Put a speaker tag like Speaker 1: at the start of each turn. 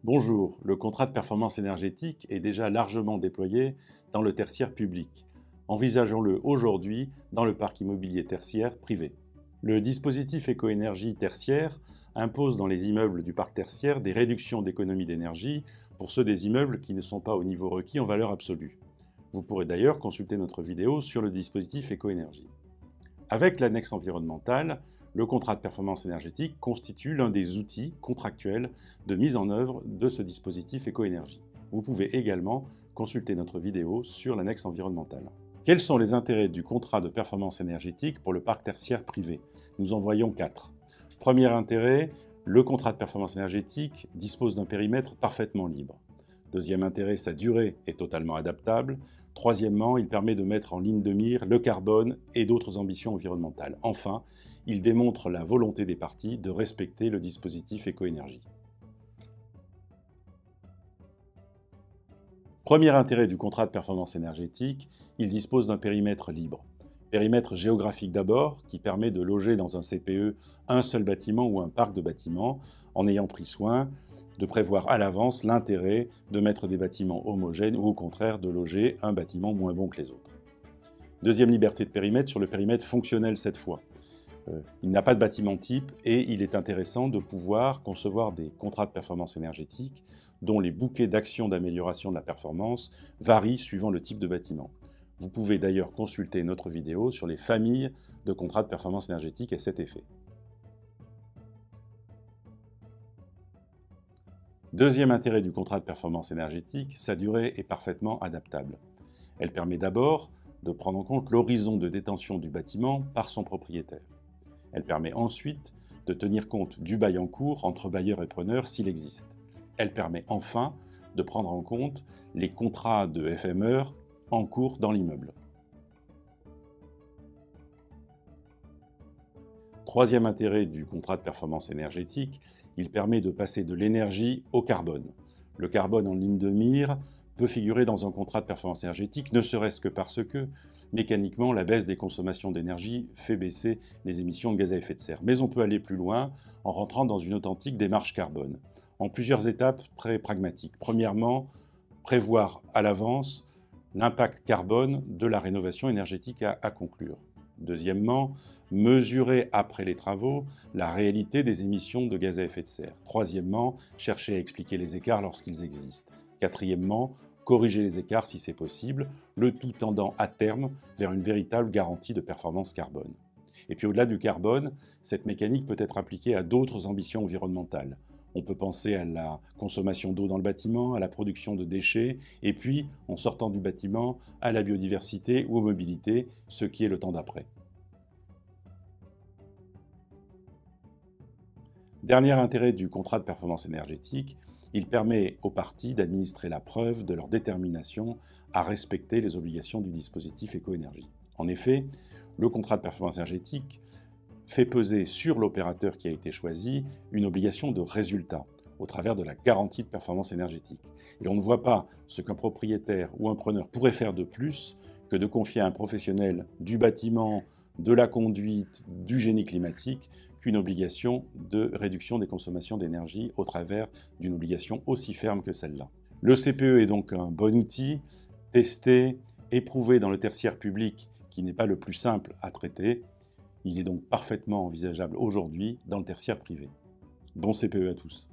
Speaker 1: Bonjour, le contrat de performance énergétique est déjà largement déployé dans le tertiaire public. Envisageons-le aujourd'hui dans le parc immobilier tertiaire privé. Le dispositif éco-énergie tertiaire impose dans les immeubles du parc tertiaire des réductions d'économie d'énergie pour ceux des immeubles qui ne sont pas au niveau requis en valeur absolue. Vous pourrez d'ailleurs consulter notre vidéo sur le dispositif éco-énergie. Avec l'annexe environnementale, le contrat de performance énergétique constitue l'un des outils contractuels de mise en œuvre de ce dispositif éco-énergie. Vous pouvez également consulter notre vidéo sur l'annexe environnementale. Quels sont les intérêts du contrat de performance énergétique pour le parc tertiaire privé? Nous en voyons 4. Premier intérêt, le contrat de performance énergétique dispose d'un périmètre parfaitement libre. Deuxième intérêt, sa durée est totalement adaptable. Troisièmement, il permet de mettre en ligne de mire le carbone et d'autres ambitions environnementales. Enfin, il démontre la volonté des parties de respecter le dispositif éco-énergie. Premier intérêt du contrat de performance énergétique, il dispose d'un périmètre libre. Périmètre géographique d'abord, qui permet de loger dans un CPE un seul bâtiment ou un parc de bâtiments, en ayant pris soin de prévoir à l'avance l'intérêt de mettre des bâtiments homogènes ou au contraire de loger un bâtiment moins bon que les autres. Deuxième liberté de périmètre sur le périmètre fonctionnel cette fois. Il n'a pas de bâtiment type et il est intéressant de pouvoir concevoir des contrats de performance énergétique dont les bouquets d'actions d'amélioration de la performance varient suivant le type de bâtiment. Vous pouvez d'ailleurs consulter notre vidéo sur les familles de contrats de performance énergétique à cet effet. Deuxième intérêt du contrat de performance énergétique, sa durée est parfaitement adaptable. Elle permet d'abord de prendre en compte l'horizon de détention du bâtiment par son propriétaire. Elle permet ensuite de tenir compte du bail en cours entre bailleur et preneur s'il existe. Elle permet enfin de prendre en compte les contrats de FME en cours dans l'immeuble. Troisième intérêt du contrat de performance énergétique, il permet de passer de l'énergie au carbone. Le carbone en ligne de mire peut figurer dans un contrat de performance énergétique, ne serait-ce que parce que, mécaniquement, la baisse des consommations d'énergie fait baisser les émissions de gaz à effet de serre. Mais on peut aller plus loin en rentrant dans une authentique démarche carbone, en plusieurs étapes très pragmatiques. Premièrement, prévoir à l'avance l'impact carbone de la rénovation énergétique à conclure. Deuxièmement, mesurer après les travaux la réalité des émissions de gaz à effet de serre. Troisièmement, chercher à expliquer les écarts lorsqu'ils existent. Quatrièmement, corriger les écarts si c'est possible, le tout tendant à terme vers une véritable garantie de performance carbone. Et puis au-delà du carbone, cette mécanique peut être appliquée à d'autres ambitions environnementales. On peut penser à la consommation d'eau dans le bâtiment, à la production de déchets, et puis, en sortant du bâtiment, à la biodiversité ou aux mobilités, ce qui est le temps d'après. Dernier intérêt du contrat de performance énergétique, il permet aux parties d'administrer la preuve de leur détermination à respecter les obligations du dispositif éco-énergie. En effet, le contrat de performance énergétique fait peser sur l'opérateur qui a été choisi une obligation de résultat au travers de la garantie de performance énergétique. Et on ne voit pas ce qu'un propriétaire ou un preneur pourrait faire de plus que de confier à un professionnel du bâtiment, de la conduite, du génie climatique, qu'une obligation de réduction des consommations d'énergie au travers d'une obligation aussi ferme que celle-là. Le CPE est donc un bon outil, testé, éprouvé dans le tertiaire public, qui n'est pas le plus simple à traiter. Il est donc parfaitement envisageable aujourd'hui dans le tertiaire privé. Bon CPE à tous.